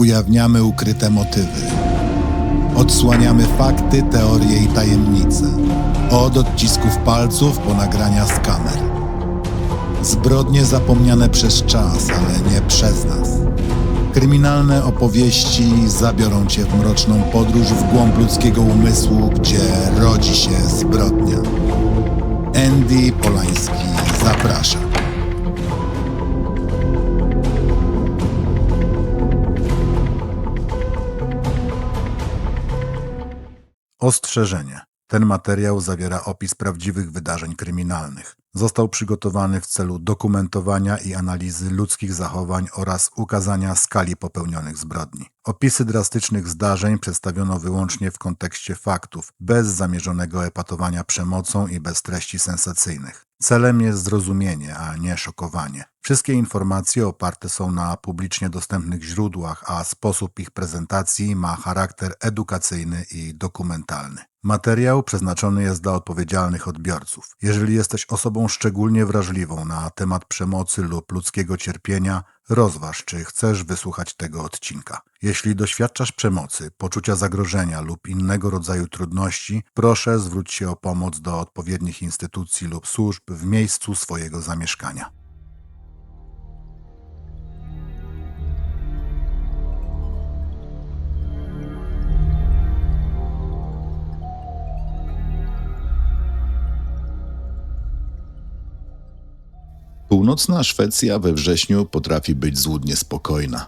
Ujawniamy ukryte motywy. Odsłaniamy fakty, teorie i tajemnice. Od odcisków palców po nagrania z kamer. Zbrodnie zapomniane przez czas, ale nie przez nas. Kryminalne opowieści zabiorą cię w mroczną podróż w głąb ludzkiego umysłu, gdzie rodzi się zbrodnia. Andy Polański zaprasza. Ostrzeżenie. Ten materiał zawiera opis prawdziwych wydarzeń kryminalnych. Został przygotowany w celu dokumentowania i analizy ludzkich zachowań oraz ukazania skali popełnionych zbrodni. Opisy drastycznych zdarzeń przedstawiono wyłącznie w kontekście faktów, bez zamierzonego epatowania przemocą i bez treści sensacyjnych. Celem jest zrozumienie, a nie szokowanie. Wszystkie informacje oparte są na publicznie dostępnych źródłach, a sposób ich prezentacji ma charakter edukacyjny i dokumentalny. Materiał przeznaczony jest dla odpowiedzialnych odbiorców. Jeżeli jesteś osobą szczególnie wrażliwą na temat przemocy lub ludzkiego cierpienia, rozważ, czy chcesz wysłuchać tego odcinka. Jeśli doświadczasz przemocy, poczucia zagrożenia lub innego rodzaju trudności, proszę zwróć się o pomoc do odpowiednich instytucji lub służb w miejscu swojego zamieszkania. Północna Szwecja we wrześniu potrafi być złudnie spokojna.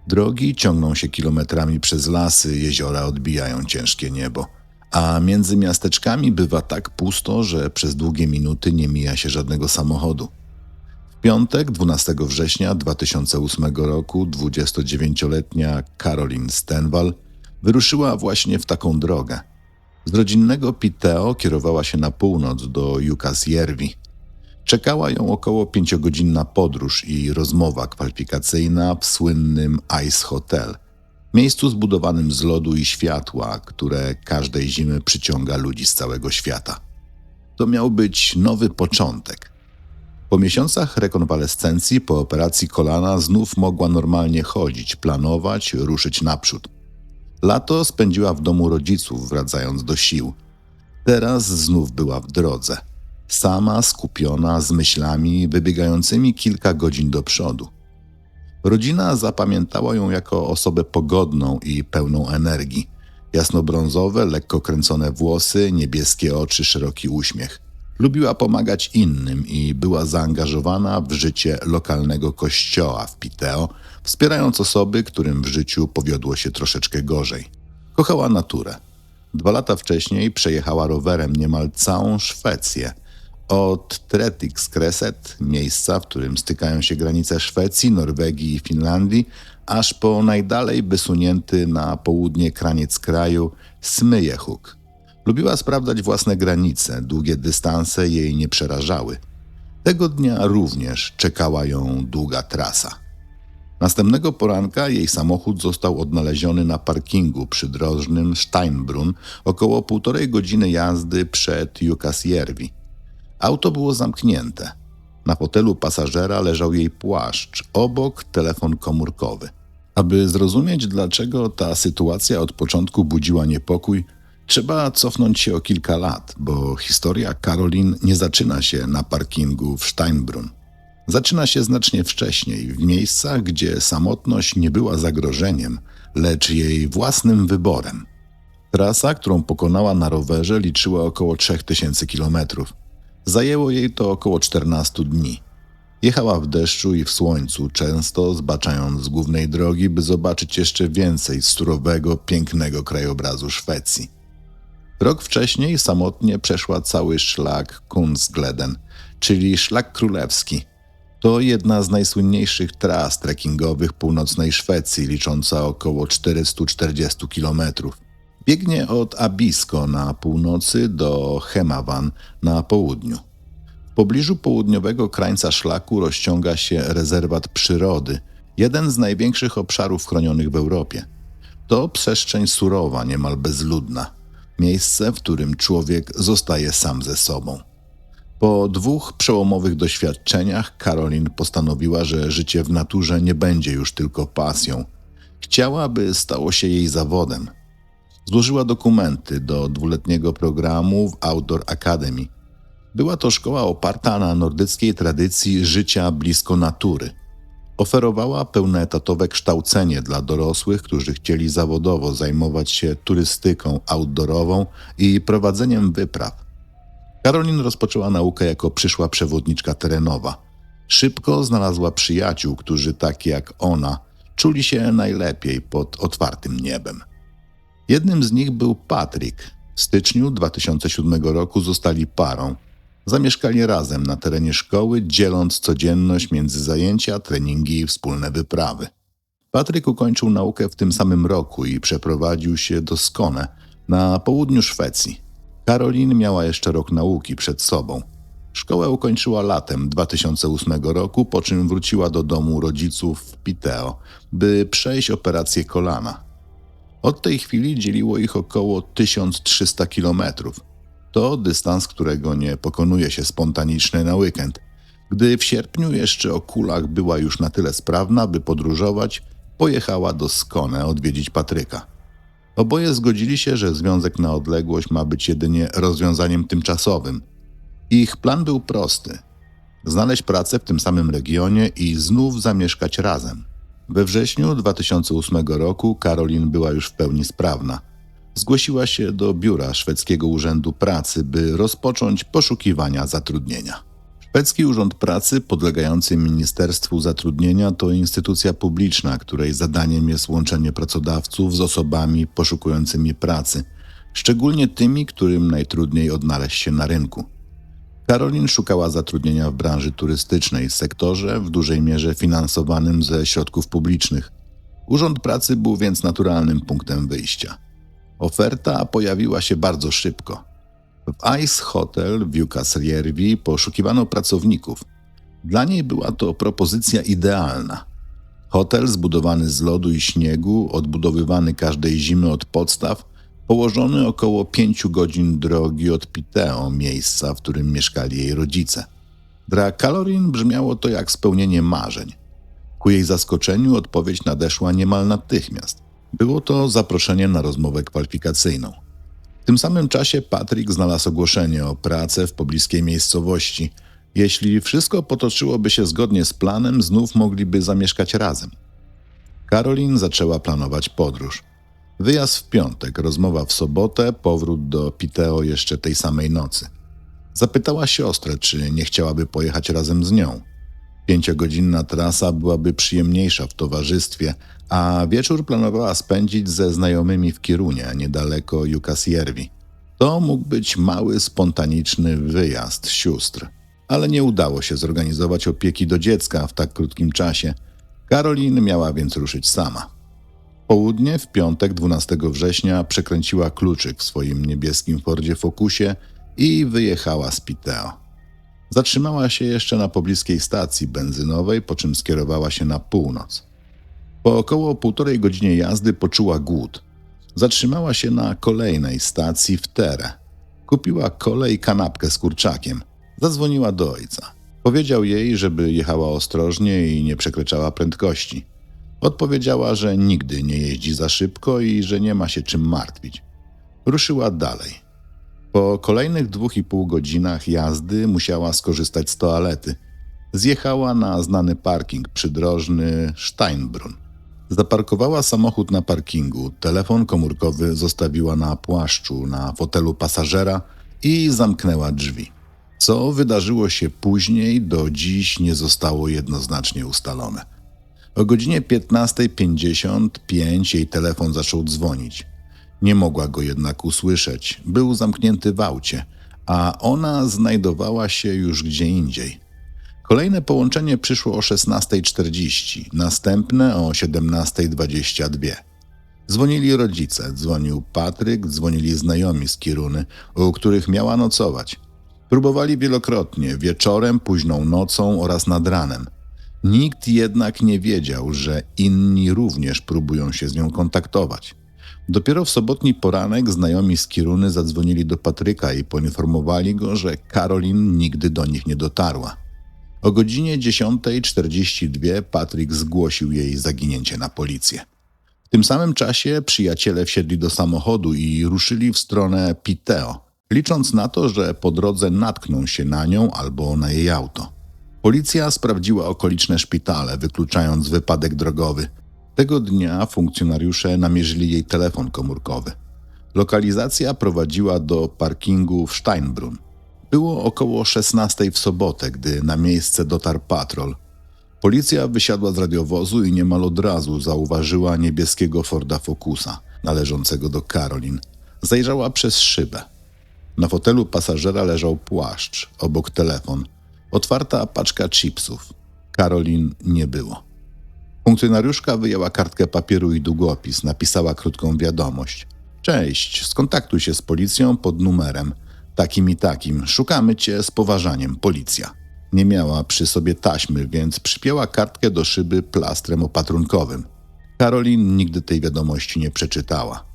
Drogi ciągną się kilometrami przez lasy, jeziora odbijają ciężkie niebo, a między miasteczkami bywa tak pusto, że przez długie minuty nie mija się żadnego samochodu. W piątek, 12 września 2008 roku, 29-letnia Caroline Stenvall wyruszyła właśnie w taką drogę. Z rodzinnego Piteå kierowała się na północ do Jukkasjärvi. Czekała ją około 5-godzinna podróż i rozmowa kwalifikacyjna w słynnym Ice Hotel, miejscu zbudowanym z lodu i światła, które każdej zimy przyciąga ludzi z całego świata. To miał być nowy początek. Po miesiącach rekonwalescencji, po operacji kolana znów mogła normalnie chodzić, planować, ruszyć naprzód. Lato spędziła w domu rodziców, wracając do sił. Teraz znów była w drodze. Sama, skupiona, z myślami wybiegającymi kilka godzin do przodu. Rodzina zapamiętała ją jako osobę pogodną i pełną energii. Jasnobrązowe, lekko kręcone włosy, niebieskie oczy, szeroki uśmiech. Lubiła pomagać innym i była zaangażowana w życie lokalnego kościoła w Piteå, wspierając osoby, którym w życiu powiodło się troszeczkę gorzej. Kochała naturę. 2 lata wcześniej przejechała rowerem niemal całą Szwecję. Od Tretiskreset, miejsca, w którym stykają się granice Szwecji, Norwegii i Finlandii, aż po najdalej wysunięty na południe kraniec kraju Smyjehuk. Lubiła sprawdzać własne granice, długie dystanse jej nie przerażały. Tego dnia również czekała ją długa trasa. Następnego poranka jej samochód został odnaleziony na parkingu przydrożnym Steinbrunn, około 1,5 godziny jazdy przed Jukkasjärvi. Auto było zamknięte. Na fotelu pasażera leżał jej płaszcz, obok telefon komórkowy. Aby zrozumieć, dlaczego ta sytuacja od początku budziła niepokój, trzeba cofnąć się o kilka lat, bo historia Caroline nie zaczyna się na parkingu w Steinbrunn. Zaczyna się znacznie wcześniej, w miejscach, gdzie samotność nie była zagrożeniem, lecz jej własnym wyborem. Trasa, którą pokonała na rowerze, liczyła około 3000 kilometrów. Zajęło jej to około 14 dni. Jechała w deszczu i w słońcu, często zbaczając z głównej drogi, by zobaczyć jeszcze więcej surowego, pięknego krajobrazu Szwecji. Rok wcześniej samotnie przeszła cały szlak Kungsgleden, czyli Szlak Królewski. To jedna z najsłynniejszych tras trekkingowych północnej Szwecji, licząca około 440 kilometrów. Biegnie od Abisko na północy do Hemavan na południu. W pobliżu południowego krańca szlaku rozciąga się rezerwat przyrody, jeden z największych obszarów chronionych w Europie. To przestrzeń surowa, niemal bezludna. Miejsce, w którym człowiek zostaje sam ze sobą. Po 2 przełomowych doświadczeniach Caroline postanowiła, że życie w naturze nie będzie już tylko pasją. Chciała, by stało się jej zawodem. Złożyła dokumenty do 2-letniego programu w Outdoor Academy. Była to szkoła oparta na nordyckiej tradycji życia blisko natury. Oferowała pełnoetatowe kształcenie dla dorosłych, którzy chcieli zawodowo zajmować się turystyką outdoorową i prowadzeniem wypraw. Caroline rozpoczęła naukę jako przyszła przewodniczka terenowa. Szybko znalazła przyjaciół, którzy tak jak ona czuli się najlepiej pod otwartym niebem. Jednym z nich był Patrick. W styczniu 2007 roku zostali parą. Zamieszkali razem na terenie szkoły, dzieląc codzienność między zajęcia, treningi i wspólne wyprawy. Patryk ukończył naukę w tym samym roku i przeprowadził się do Skåne na południu Szwecji. Caroline miała jeszcze rok nauki przed sobą. Szkołę ukończyła latem 2008 roku, po czym wróciła do domu rodziców w Piteå, by przejść operację kolana. Od tej chwili dzieliło ich około 1300 kilometrów. To dystans, którego nie pokonuje się spontanicznie na weekend. Gdy w sierpniu jeszcze o kulach była już na tyle sprawna, by podróżować, pojechała do Skåne odwiedzić Patryka. Oboje zgodzili się, że związek na odległość ma być jedynie rozwiązaniem tymczasowym. Ich plan był prosty: znaleźć pracę w tym samym regionie i znów zamieszkać razem. We wrześniu 2008 roku Caroline była już w pełni sprawna. Zgłosiła się do biura szwedzkiego urzędu pracy, by rozpocząć poszukiwania zatrudnienia. Szwedzki Urząd Pracy, podlegający Ministerstwu Zatrudnienia, to instytucja publiczna, której zadaniem jest łączenie pracodawców z osobami poszukującymi pracy, szczególnie tymi, którym najtrudniej odnaleźć się na rynku. Caroline szukała zatrudnienia w branży turystycznej, sektorze w dużej mierze finansowanym ze środków publicznych. Urząd Pracy był więc naturalnym punktem wyjścia. Oferta pojawiła się bardzo szybko. W Ice Hotel w Jukkasjärvi poszukiwano pracowników. Dla niej była to propozycja idealna. Hotel zbudowany z lodu i śniegu, odbudowywany każdej zimy od podstaw, położony około 5 godzin drogi od Piteå, miejsca, w którym mieszkali jej rodzice. Dla Caroline brzmiało to jak spełnienie marzeń. Ku jej zaskoczeniu odpowiedź nadeszła niemal natychmiast. Było to zaproszenie na rozmowę kwalifikacyjną. W tym samym czasie Patrick znalazł ogłoszenie o pracę w pobliskiej miejscowości. Jeśli wszystko potoczyłoby się zgodnie z planem, znów mogliby zamieszkać razem. Caroline zaczęła planować podróż. Wyjazd w piątek, rozmowa w sobotę, powrót do Piteå jeszcze tej samej nocy. Zapytała siostrę, czy nie chciałaby pojechać razem z nią. 5-godzinna trasa byłaby przyjemniejsza w towarzystwie, a wieczór planowała spędzić ze znajomymi w Kirunie, niedaleko Jukkasjärvi. To mógł być mały, spontaniczny wyjazd sióstr, ale nie udało się zorganizować opieki do dziecka w tak krótkim czasie. Caroline miała więc ruszyć sama. W południe, w piątek 12 września, przekręciła kluczyk w swoim niebieskim Fordzie Focusie i wyjechała z Piteå. Zatrzymała się jeszcze na pobliskiej stacji benzynowej, po czym skierowała się na północ. Po około 1,5 godzinie jazdy poczuła głód. Zatrzymała się na kolejnej stacji w Tere. Kupiła kolę i kanapkę z kurczakiem. Zadzwoniła do ojca. Powiedział jej, żeby jechała ostrożnie i nie przekraczała prędkości. Odpowiedziała, że nigdy nie jeździ za szybko i że nie ma się czym martwić. Ruszyła dalej. Po kolejnych 2,5 godzinach jazdy musiała skorzystać z toalety. Zjechała na znany parking przydrożny Steinbrunn. Zaparkowała samochód na parkingu, telefon komórkowy zostawiła na płaszczu na fotelu pasażera i zamknęła drzwi. Co wydarzyło się później, do dziś nie zostało jednoznacznie ustalone. O godzinie 15:55 jej telefon zaczął dzwonić. Nie mogła go jednak usłyszeć, był zamknięty w aucie, a ona znajdowała się już gdzie indziej. Kolejne połączenie przyszło o 16:40, następne o 17:22. Dzwonili rodzice, dzwonił Patryk, dzwonili znajomi z Kiruny, u których miała nocować. Próbowali wielokrotnie, wieczorem, późną nocą oraz nad ranem. Nikt jednak nie wiedział, że inni również próbują się z nią kontaktować. Dopiero w sobotni poranek znajomi z Kiruny zadzwonili do Patryka i poinformowali go, że Caroline nigdy do nich nie dotarła. O godzinie 10:42 Patryk zgłosił jej zaginięcie na policję. W tym samym czasie przyjaciele wsiedli do samochodu i ruszyli w stronę Piteo, licząc na to, że po drodze natkną się na nią albo na jej auto. Policja sprawdziła okoliczne szpitale, wykluczając wypadek drogowy. Tego dnia funkcjonariusze namierzyli jej telefon komórkowy. Lokalizacja prowadziła do parkingu w Steinbrunn. Było około 16 w sobotę, gdy na miejsce dotarł patrol. Policja wysiadła z radiowozu i niemal od razu zauważyła niebieskiego Forda Focusa, należącego do Caroline. Zajrzała przez szybę. Na fotelu pasażera leżał płaszcz, obok telefon. Otwarta paczka chipsów. Caroline nie było. Funkcjonariuszka wyjęła kartkę papieru i długopis, napisała krótką wiadomość. Cześć, skontaktuj się z policją pod numerem takim i takim. Szukamy cię z poważaniem, policja. Nie miała przy sobie taśmy, więc przypięła kartkę do szyby plastrem opatrunkowym. Caroline nigdy tej wiadomości nie przeczytała.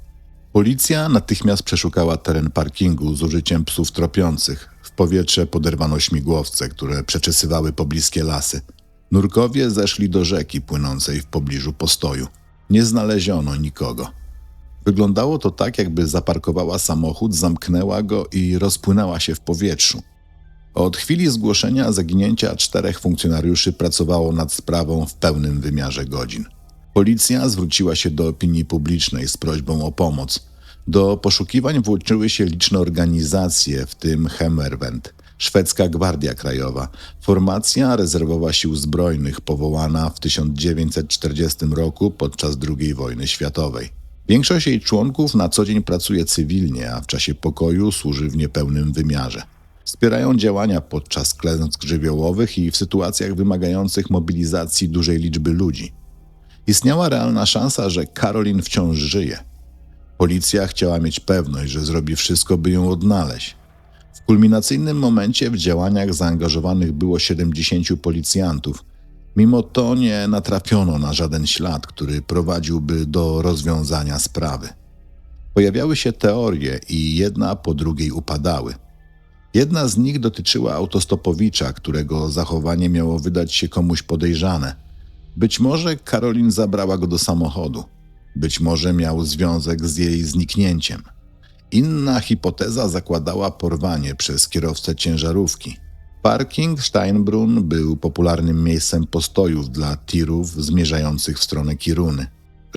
Policja natychmiast przeszukała teren parkingu z użyciem psów tropiących. W powietrze poderwano śmigłowce, które przeczesywały pobliskie lasy. Nurkowie zeszli do rzeki płynącej w pobliżu postoju. Nie znaleziono nikogo. Wyglądało to tak, jakby zaparkowała samochód, zamknęła go i rozpłynęła się w powietrzu. Od chwili zgłoszenia zaginięcia 4 funkcjonariuszy pracowało nad sprawą w pełnym wymiarze godzin. Policja zwróciła się do opinii publicznej z prośbą o pomoc. Do poszukiwań włączyły się liczne organizacje, w tym Hemmerwend, Szwedzka Gwardia Krajowa, formacja rezerwowa sił zbrojnych powołana w 1940 roku podczas II wojny światowej. Większość jej członków na co dzień pracuje cywilnie, a w czasie pokoju służy w niepełnym wymiarze. Wspierają działania podczas klęsk żywiołowych i w sytuacjach wymagających mobilizacji dużej liczby ludzi. Istniała realna szansa, że Caroline wciąż żyje. Policja chciała mieć pewność, że zrobi wszystko, by ją odnaleźć. W kulminacyjnym momencie w działaniach zaangażowanych było 70 policjantów. Mimo to nie natrafiono na żaden ślad, który prowadziłby do rozwiązania sprawy. Pojawiały się teorie i jedna po drugiej upadały. Jedna z nich dotyczyła autostopowicza, którego zachowanie miało wydać się komuś podejrzane. Być może Caroline zabrała go do samochodu. Być może miał związek z jej zniknięciem. Inna hipoteza zakładała porwanie przez kierowcę ciężarówki. Parking Steinbrunn był popularnym miejscem postojów dla tirów zmierzających w stronę Kiruny.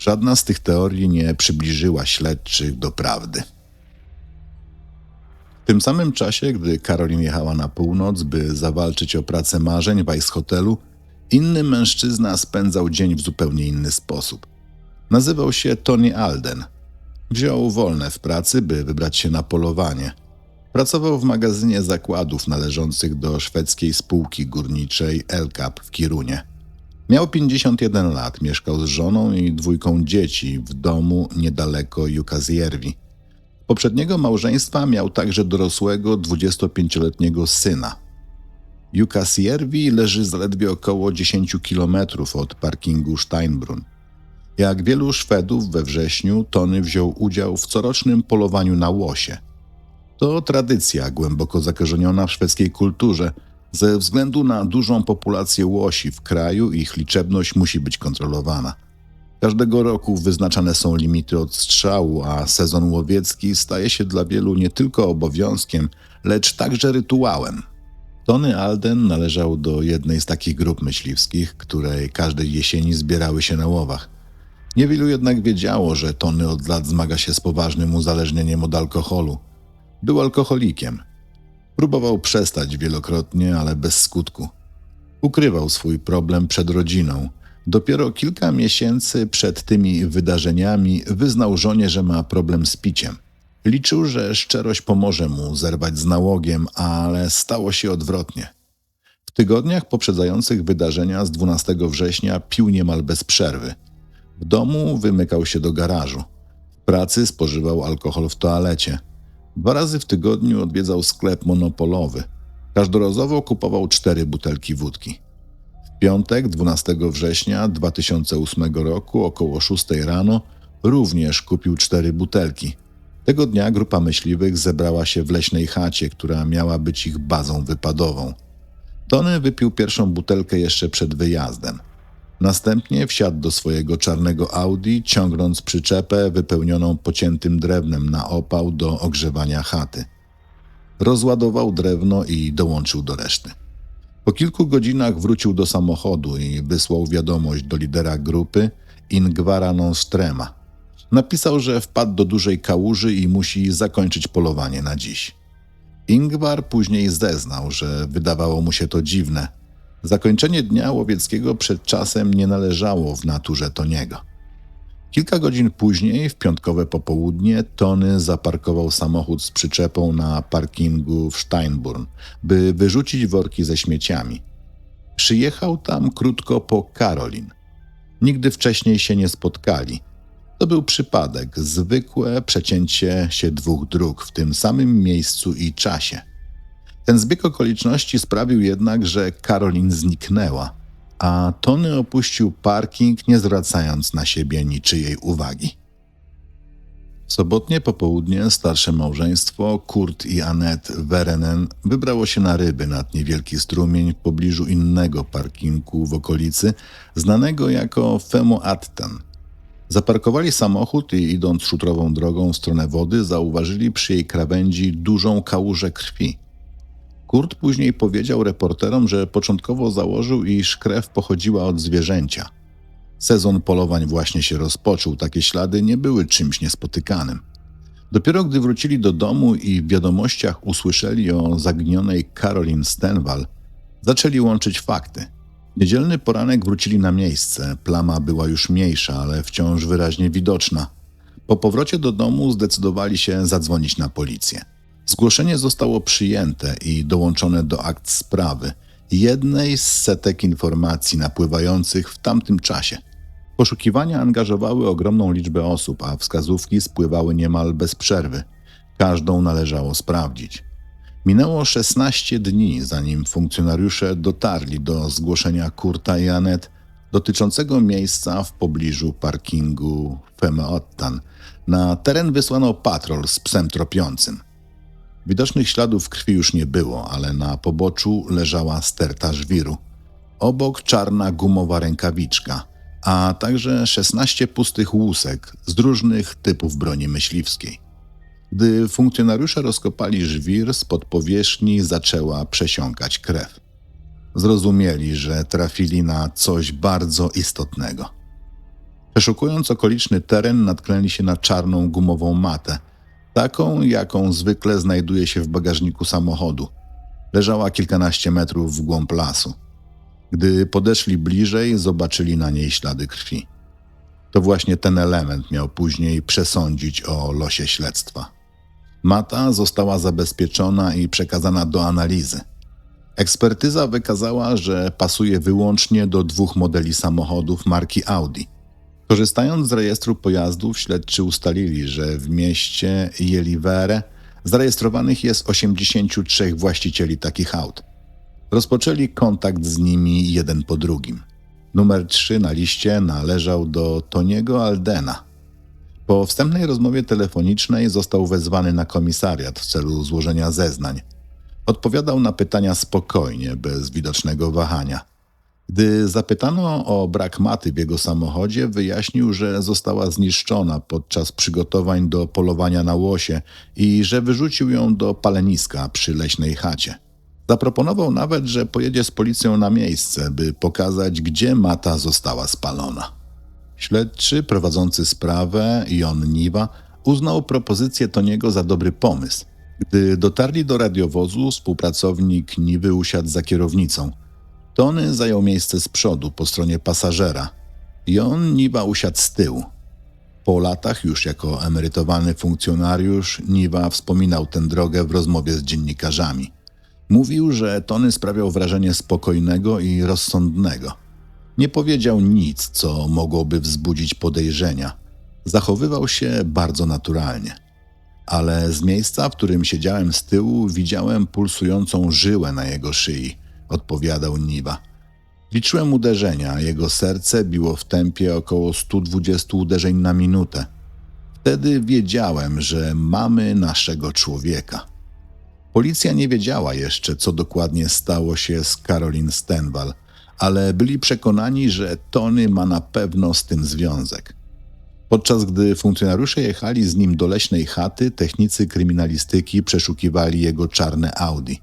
Żadna z tych teorii nie przybliżyła śledczych do prawdy. W tym samym czasie, gdy Caroline jechała na północ, by zawalczyć o pracę marzeń w Ice Hotelu, inny mężczyzna spędzał dzień w zupełnie inny sposób. Nazywał się Tony Alden. Wziął wolne w pracy, by wybrać się na polowanie. Pracował w magazynie zakładów należących do szwedzkiej spółki górniczej LKAP w Kirunie. Miał 51 lat, mieszkał z żoną i 2 dzieci w domu niedaleko Jukkasjärvi. Z poprzedniego małżeństwa miał także dorosłego 25-letniego syna. Jukkasjärvi leży zaledwie około 10 km od parkingu Steinbrunn. Jak wielu Szwedów we wrześniu, Tony wziął udział w corocznym polowaniu na łosie. To tradycja głęboko zakorzeniona w szwedzkiej kulturze. Ze względu na dużą populację łosi w kraju ich liczebność musi być kontrolowana. Każdego roku wyznaczane są limity odstrzału, a sezon łowiecki staje się dla wielu nie tylko obowiązkiem, lecz także rytuałem. Tony Alden należał do jednej z takich grup myśliwskich, które każdej jesieni zbierały się na łowach. Niewielu jednak wiedziało, że Tony od lat zmaga się z poważnym uzależnieniem od alkoholu. Był alkoholikiem. Próbował przestać wielokrotnie, ale bez skutku. Ukrywał swój problem przed rodziną. Dopiero kilka miesięcy przed tymi wydarzeniami wyznał żonie, że ma problem z piciem. Liczył, że szczerość pomoże mu zerwać z nałogiem, ale stało się odwrotnie. W tygodniach poprzedzających wydarzenia z 12 września pił niemal bez przerwy. W domu wymykał się do garażu. W pracy spożywał alkohol w toalecie. 2 razy w tygodniu odwiedzał sklep monopolowy. Każdorazowo kupował 4 butelki wódki. W piątek, 12 września 2008 roku, około 6 rano, również kupił 4 butelki. Tego dnia grupa myśliwych zebrała się w leśnej chacie, która miała być ich bazą wypadową. Tony wypił pierwszą butelkę jeszcze przed wyjazdem. Następnie wsiadł do swojego czarnego Audi, ciągnąc przyczepę wypełnioną pociętym drewnem na opał do ogrzewania chaty. Rozładował drewno i dołączył do reszty. Po kilku godzinach wrócił do samochodu i wysłał wiadomość do lidera grupy Ingvara Nordströma. Napisał, że wpadł do dużej kałuży i musi zakończyć polowanie na dziś. Ingvar później zeznał, że wydawało mu się to dziwne. Zakończenie dnia łowieckiego przed czasem nie należało w naturze Toniego. Kilka godzin później, w piątkowe popołudnie, Tony zaparkował samochód z przyczepą na parkingu w Steinbrunn, by wyrzucić worki ze śmieciami. Przyjechał tam krótko po Karolin. Nigdy wcześniej się nie spotkali. To był przypadek, zwykłe przecięcie się dwóch dróg w tym samym miejscu i czasie. Ten zbieg okoliczności sprawił jednak, że Karolin zniknęła, a Tony opuścił parking, nie zwracając na siebie niczyjej uwagi. W sobotnie popołudnie starsze małżeństwo Kurt i Annette Verenen wybrało się na ryby nad niewielki strumień w pobliżu innego parkingu w okolicy, znanego jako Femoattan. Zaparkowali samochód i idąc szutrową drogą w stronę wody zauważyli przy jej krawędzi dużą kałużę krwi. Kurt później powiedział reporterom, że początkowo założył, iż krew pochodziła od zwierzęcia. Sezon polowań właśnie się rozpoczął, takie ślady nie były czymś niespotykanym. Dopiero gdy wrócili do domu i w wiadomościach usłyszeli o zaginionej Karolin Stenvall, zaczęli łączyć fakty. W niedzielny poranek wrócili na miejsce, plama była już mniejsza, ale wciąż wyraźnie widoczna. Po powrocie do domu zdecydowali się zadzwonić na policję. Zgłoszenie zostało przyjęte i dołączone do akt sprawy, jednej z setek informacji napływających w tamtym czasie. Poszukiwania angażowały ogromną liczbę osób, a wskazówki spływały niemal bez przerwy. Każdą należało sprawdzić. Minęło 16 dni, zanim funkcjonariusze dotarli do zgłoszenia Kurta i Annette dotyczącego miejsca w pobliżu parkingu Femoattan. Na teren wysłano patrol z psem tropiącym. Widocznych śladów krwi już nie było, ale na poboczu leżała sterta żwiru. Obok czarna gumowa rękawiczka, a także 16 pustych łusek z różnych typów broni myśliwskiej. Gdy funkcjonariusze rozkopali żwir, spod powierzchni zaczęła przesiąkać krew. Zrozumieli, że trafili na coś bardzo istotnego. Przeszukując okoliczny teren, natknęli się na czarną gumową matę, taką, jaką zwykle znajduje się w bagażniku samochodu. Leżała kilkanaście metrów w głąb lasu. Gdy podeszli bliżej, zobaczyli na niej ślady krwi. To właśnie ten element miał później przesądzić o losie śledztwa. Mata została zabezpieczona i przekazana do analizy. Ekspertyza wykazała, że pasuje wyłącznie do dwóch modeli samochodów marki Audi. Korzystając z rejestru pojazdów, śledczy ustalili, że w mieście Jelivere zarejestrowanych jest 83 właścicieli takich aut. Rozpoczęli kontakt z nimi jeden po drugim. Numer 3 na liście należał do Toniego Aldena. Po wstępnej rozmowie telefonicznej został wezwany na komisariat w celu złożenia zeznań. Odpowiadał na pytania spokojnie, bez widocznego wahania. Gdy zapytano o brak maty w jego samochodzie, wyjaśnił, że została zniszczona podczas przygotowań do polowania na łosie i że wyrzucił ją do paleniska przy leśnej chacie. Zaproponował nawet, że pojedzie z policją na miejsce, by pokazać, gdzie mata została spalona. Śledczy prowadzący sprawę, Jon Niwa, uznał propozycję Toniego za dobry pomysł. Gdy dotarli do radiowozu, współpracownik Niwy usiadł za kierownicą. Tony zajął miejsce z przodu, po stronie pasażera. Jon Niwa usiadł z tyłu. Po latach, już jako emerytowany funkcjonariusz, Niwa wspominał tę drogę w rozmowie z dziennikarzami. Mówił, że Tony sprawiał wrażenie spokojnego i rozsądnego. Nie powiedział nic, co mogłoby wzbudzić podejrzenia. Zachowywał się bardzo naturalnie. Ale z miejsca, w którym siedziałem z tyłu, widziałem pulsującą żyłę na jego szyi, odpowiadał Niwa. Liczyłem uderzenia, jego serce biło w tempie około 120 uderzeń na minutę. Wtedy wiedziałem, że mamy naszego człowieka. Policja nie wiedziała jeszcze, co dokładnie stało się z Karolin Stenvall, ale byli przekonani, że Tony ma na pewno z tym związek. Podczas gdy funkcjonariusze jechali z nim do leśnej chaty, technicy kryminalistyki przeszukiwali jego czarne Audi.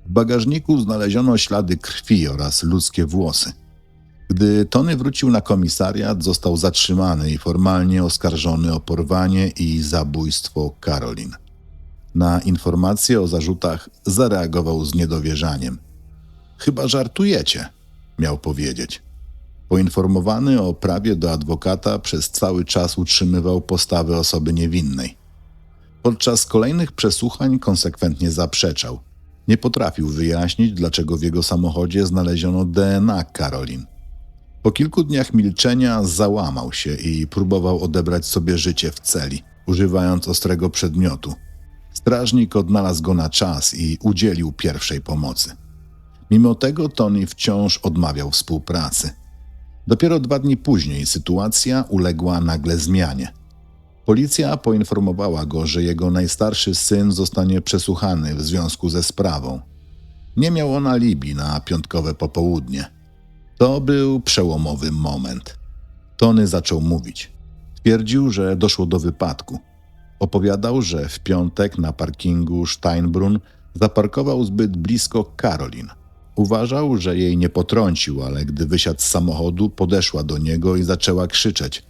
W bagażniku znaleziono ślady krwi oraz ludzkie włosy. Gdy Tony wrócił na komisariat, został zatrzymany i formalnie oskarżony o porwanie i zabójstwo Carolyn. Na informacje o zarzutach zareagował z niedowierzaniem. Chyba żartujecie, miał powiedzieć. Poinformowany o prawie do adwokata, przez cały czas utrzymywał postawę osoby niewinnej. Podczas kolejnych przesłuchań konsekwentnie zaprzeczał. Nie potrafił wyjaśnić, dlaczego w jego samochodzie znaleziono DNA Carolyn. Po kilku dniach milczenia załamał się i próbował odebrać sobie życie w celi, używając ostrego przedmiotu. Strażnik odnalazł go na czas i udzielił pierwszej pomocy. Mimo tego Tony wciąż odmawiał współpracy. Dopiero 2 dni później sytuacja uległa nagle zmianie. Policja poinformowała go, że jego najstarszy syn zostanie przesłuchany w związku ze sprawą. Nie miał on alibi na piątkowe popołudnie. To był przełomowy moment. Tony zaczął mówić. Twierdził, że doszło do wypadku. Opowiadał, że w piątek na parkingu Steinbrunn zaparkował zbyt blisko Carolyn. Uważał, że jej nie potrącił, ale gdy wysiadł z samochodu, podeszła do niego i zaczęła krzyczeć.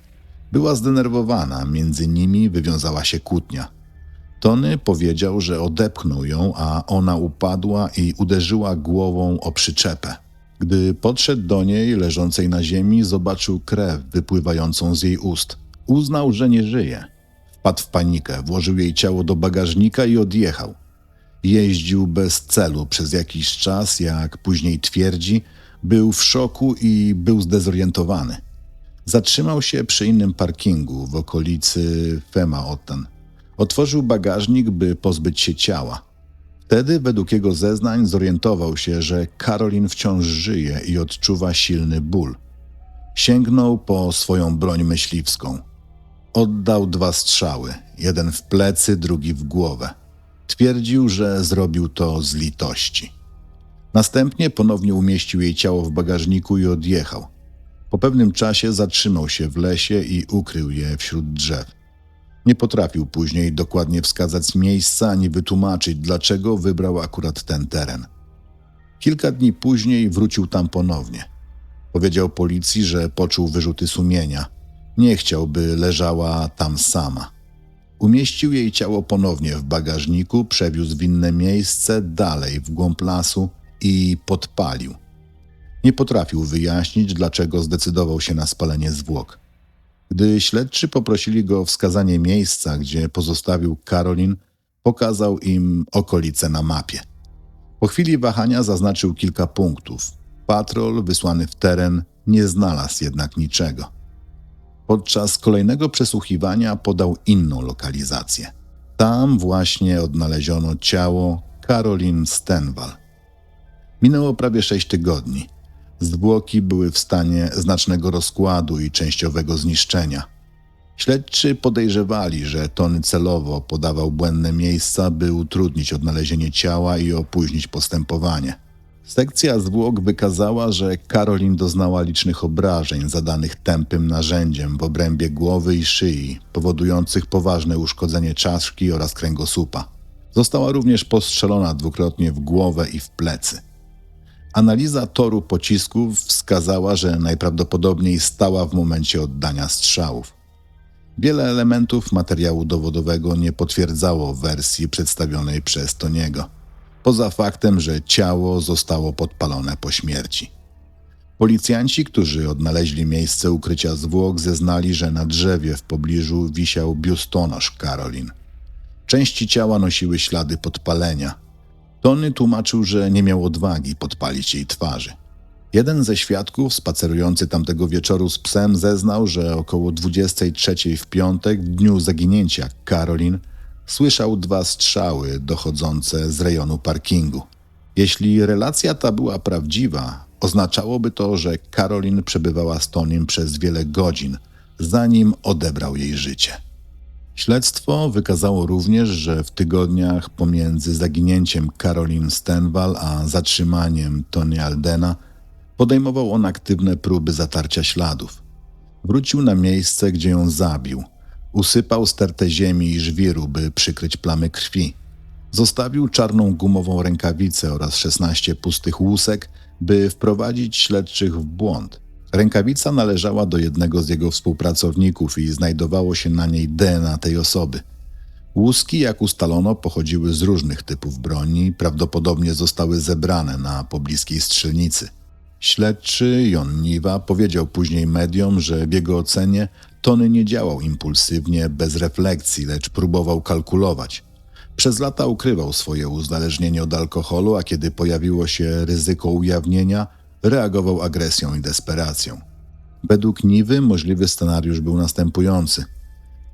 Była zdenerwowana, między nimi wywiązała się kłótnia. Tony powiedział, że odepchnął ją, a ona upadła i uderzyła głową o przyczepę. Gdy podszedł do niej, leżącej na ziemi, zobaczył krew wypływającą z jej ust. Uznał, że nie żyje. Wpadł w panikę, włożył jej ciało do bagażnika i odjechał. Jeździł bez celu przez jakiś czas, jak później twierdzi, był w szoku i był zdezorientowany. Zatrzymał się przy innym parkingu w okolicy Femaoten. Otworzył bagażnik, by pozbyć się ciała. Wtedy, według jego zeznań, zorientował się, że Carolyn wciąż żyje i odczuwa silny ból. Sięgnął po swoją broń myśliwską. Oddał 2 strzały, jeden w plecy, drugi w głowę. Twierdził, że zrobił to z litości. Następnie ponownie umieścił jej ciało w bagażniku i odjechał. Po pewnym czasie zatrzymał się w lesie i ukrył je wśród drzew. Nie potrafił później dokładnie wskazać miejsca ani wytłumaczyć, dlaczego wybrał akurat ten teren. Kilka dni później wrócił tam ponownie. Powiedział policji, że poczuł wyrzuty sumienia. Nie chciał, by leżała tam sama. Umieścił jej ciało ponownie w bagażniku, przewiózł w inne miejsce, dalej w głąb lasu i podpalił. Nie potrafił wyjaśnić, dlaczego zdecydował się na spalenie zwłok. Gdy śledczy poprosili go o wskazanie miejsca, gdzie pozostawił Carolyn, pokazał im okolice na mapie. Po chwili wahania zaznaczył kilka punktów. Patrol wysłany w teren nie znalazł jednak niczego. Podczas kolejnego przesłuchiwania podał inną lokalizację. Tam właśnie odnaleziono ciało Carolyn Stenval. Minęło prawie 6 tygodni. Zwłoki były w stanie znacznego rozkładu i częściowego zniszczenia. Śledczy podejrzewali, że Tony celowo podawał błędne miejsca, by utrudnić odnalezienie ciała i opóźnić postępowanie. Sekcja zwłok wykazała, że Carolyn doznała licznych obrażeń zadanych tępym narzędziem w obrębie głowy i szyi, powodujących poważne uszkodzenie czaszki oraz kręgosłupa. Została również postrzelona 2-krotnie w głowę i w plecy. Analiza toru pocisków wskazała, że najprawdopodobniej stała w momencie oddania strzałów. Wiele elementów materiału dowodowego nie potwierdzało wersji przedstawionej przez Tony'ego, poza faktem, że ciało zostało podpalone po śmierci. Policjanci, którzy odnaleźli miejsce ukrycia zwłok, zeznali, że na drzewie w pobliżu wisiał biustonosz Carolyn. Części ciała nosiły ślady podpalenia. Tony tłumaczył, że nie miał odwagi podpalić jej twarzy. Jeden ze świadków, spacerujący tamtego wieczoru z psem, zeznał, że około 23:00 w piątek, w dniu zaginięcia Carolyn, słyszał 2 strzały dochodzące z rejonu parkingu. Jeśli relacja ta była prawdziwa, oznaczałoby to, że Carolyn przebywała z Tonym przez wiele godzin, zanim odebrał jej życie. Śledztwo wykazało również, że w tygodniach pomiędzy zaginięciem Carolyn Stenval a zatrzymaniem Tony Aldena Podejmował on aktywne próby zatarcia śladów. Wrócił na miejsce, gdzie ją zabił. Usypał stertę ziemi i żwiru, by przykryć plamy krwi. Zostawił czarną gumową rękawicę oraz 16 pustych łusek, by wprowadzić śledczych w błąd. Rękawica należała do jednego z jego współpracowników i znajdowało się na niej DNA tej osoby. Łuski, jak ustalono, pochodziły z różnych typów broni, prawdopodobnie zostały zebrane na pobliskiej strzelnicy. Śledczy Jon Niwa powiedział później mediom, że w jego ocenie Tony nie działał impulsywnie, bez refleksji, lecz próbował kalkulować. Przez lata ukrywał swoje uzależnienie od alkoholu, a kiedy pojawiło się ryzyko ujawnienia, reagował agresją i desperacją. Według Niwy możliwy scenariusz był następujący.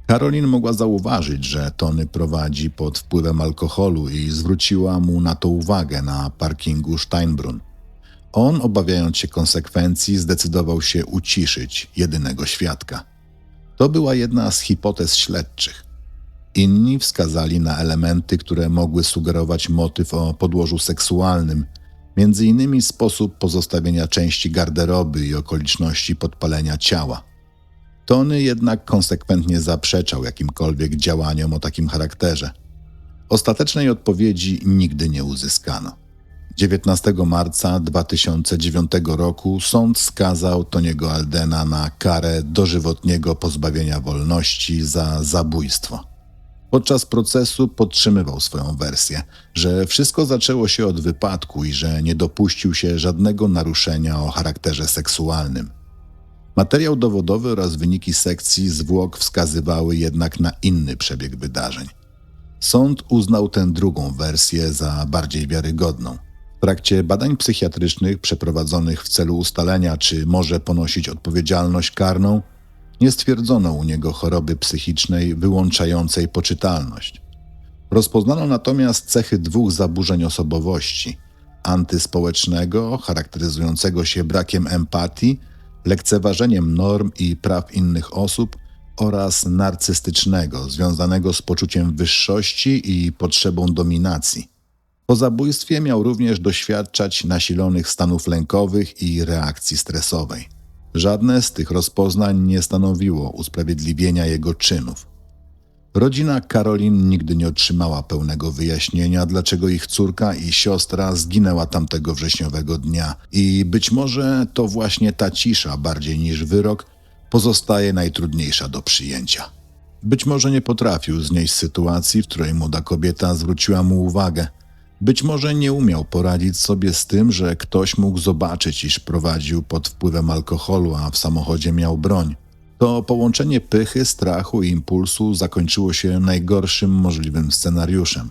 Karolin mogła zauważyć, że Tony prowadzi pod wpływem alkoholu i zwróciła mu na to uwagę na parkingu Steinbrunn. On, obawiając się konsekwencji, zdecydował się uciszyć jedynego świadka. To była jedna z hipotez śledczych. Inni wskazali na elementy, które mogły sugerować motyw o podłożu seksualnym, m.in. sposób pozostawienia części garderoby i okoliczności podpalenia ciała. Tony jednak konsekwentnie zaprzeczał jakimkolwiek działaniom o takim charakterze. Ostatecznej odpowiedzi nigdy nie uzyskano. 19 marca 2009 roku sąd skazał Tony'ego Aldena na karę dożywotniego pozbawienia wolności za zabójstwo. Podczas procesu podtrzymywał swoją wersję, że wszystko zaczęło się od wypadku i że nie dopuścił się żadnego naruszenia o charakterze seksualnym. Materiał dowodowy oraz wyniki sekcji zwłok wskazywały jednak na inny przebieg wydarzeń. Sąd uznał tę drugą wersję za bardziej wiarygodną. W trakcie badań psychiatrycznych przeprowadzonych w celu ustalenia, czy może ponosić odpowiedzialność karną, nie stwierdzono u niego choroby psychicznej wyłączającej poczytalność. Rozpoznano natomiast cechy dwóch zaburzeń osobowości: antyspołecznego, charakteryzującego się brakiem empatii, lekceważeniem norm i praw innych osób, oraz narcystycznego, związanego z poczuciem wyższości i potrzebą dominacji. Po zabójstwie miał również doświadczać nasilonych stanów lękowych i reakcji stresowej. Żadne z tych rozpoznań nie stanowiło usprawiedliwienia jego czynów. Rodzina Karolin nigdy nie otrzymała pełnego wyjaśnienia, dlaczego ich córka i siostra zginęła tamtego wrześniowego dnia i być może to właśnie ta cisza, bardziej niż wyrok, pozostaje najtrudniejsza do przyjęcia. Być może nie potrafił znieść sytuacji, w której młoda kobieta zwróciła mu uwagę. Być może nie umiał poradzić sobie z tym, że ktoś mógł zobaczyć, iż prowadził pod wpływem alkoholu, a w samochodzie miał broń. To połączenie pychy, strachu i impulsu zakończyło się najgorszym możliwym scenariuszem.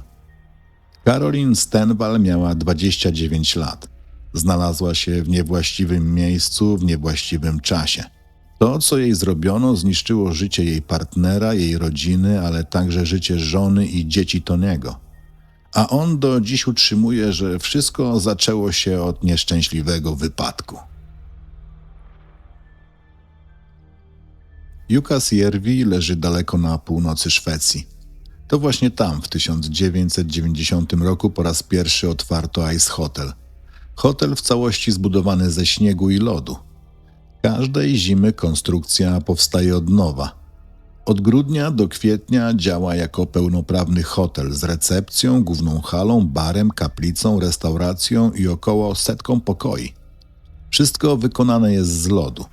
Karolin Stenval miała 29 lat. Znalazła się w niewłaściwym miejscu, w niewłaściwym czasie. To, co jej zrobiono, zniszczyło życie jej partnera, jej rodziny, ale także życie żony i dzieci Tony'ego. A on do dziś utrzymuje, że wszystko zaczęło się od nieszczęśliwego wypadku. Jukkasjärvi leży daleko na północy Szwecji. To właśnie tam w 1990 roku po raz pierwszy otwarto Ice Hotel. Hotel w całości zbudowany ze śniegu i lodu. Każdej zimy konstrukcja powstaje od nowa. Od grudnia do kwietnia działa jako pełnoprawny hotel z recepcją, główną halą, barem, kaplicą, restauracją i około 100 pokoi. Wszystko wykonane jest z lodu.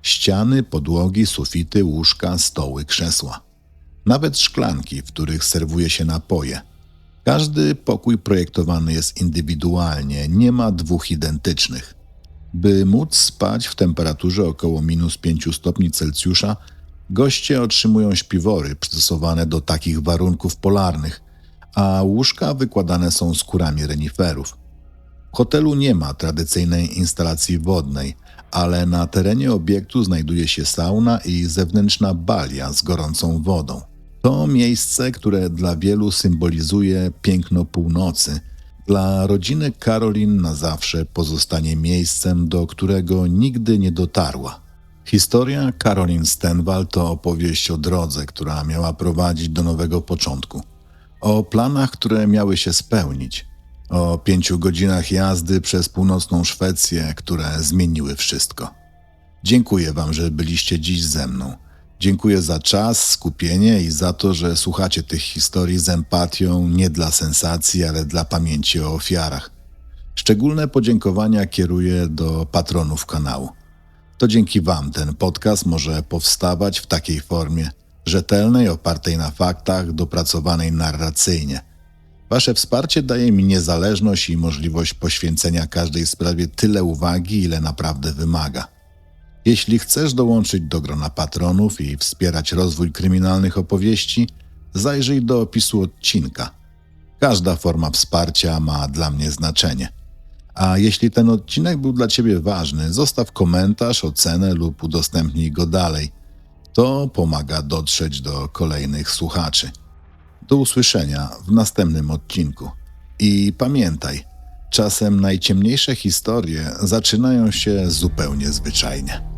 Ściany, podłogi, sufity, łóżka, stoły, krzesła. Nawet szklanki, w których serwuje się napoje. Każdy pokój projektowany jest indywidualnie, nie ma dwóch identycznych. By móc spać w temperaturze około -5 stopni Celsjusza, goście otrzymują śpiwory przystosowane do takich warunków polarnych, a łóżka wykładane są skórami reniferów. W hotelu nie ma tradycyjnej instalacji wodnej, ale na terenie obiektu znajduje się sauna i zewnętrzna balia z gorącą wodą. To miejsce, które dla wielu symbolizuje piękno północy, dla rodziny Karolin na zawsze pozostanie miejscem, do którego nigdy nie dotarła. Historia Karolin Stenval to opowieść o drodze, która miała prowadzić do nowego początku. O planach, które miały się spełnić. O 5 godzinach jazdy przez północną Szwecję, które zmieniły wszystko. Dziękuję Wam, że byliście dziś ze mną. Dziękuję za czas, skupienie i za to, że słuchacie tych historii z empatią, nie dla sensacji, ale dla pamięci o ofiarach. Szczególne podziękowania kieruję do patronów kanału. To dzięki Wam ten podcast może powstawać w takiej formie, rzetelnej, opartej na faktach, dopracowanej narracyjnie. Wasze wsparcie daje mi niezależność i możliwość poświęcenia każdej sprawie tyle uwagi, ile naprawdę wymaga. Jeśli chcesz dołączyć do grona patronów i wspierać rozwój kryminalnych opowieści, zajrzyj do opisu odcinka. Każda forma wsparcia ma dla mnie znaczenie. A jeśli ten odcinek był dla Ciebie ważny, zostaw komentarz, ocenę lub udostępnij go dalej. To pomaga dotrzeć do kolejnych słuchaczy. Do usłyszenia w następnym odcinku. I pamiętaj, czasem najciemniejsze historie zaczynają się zupełnie zwyczajnie.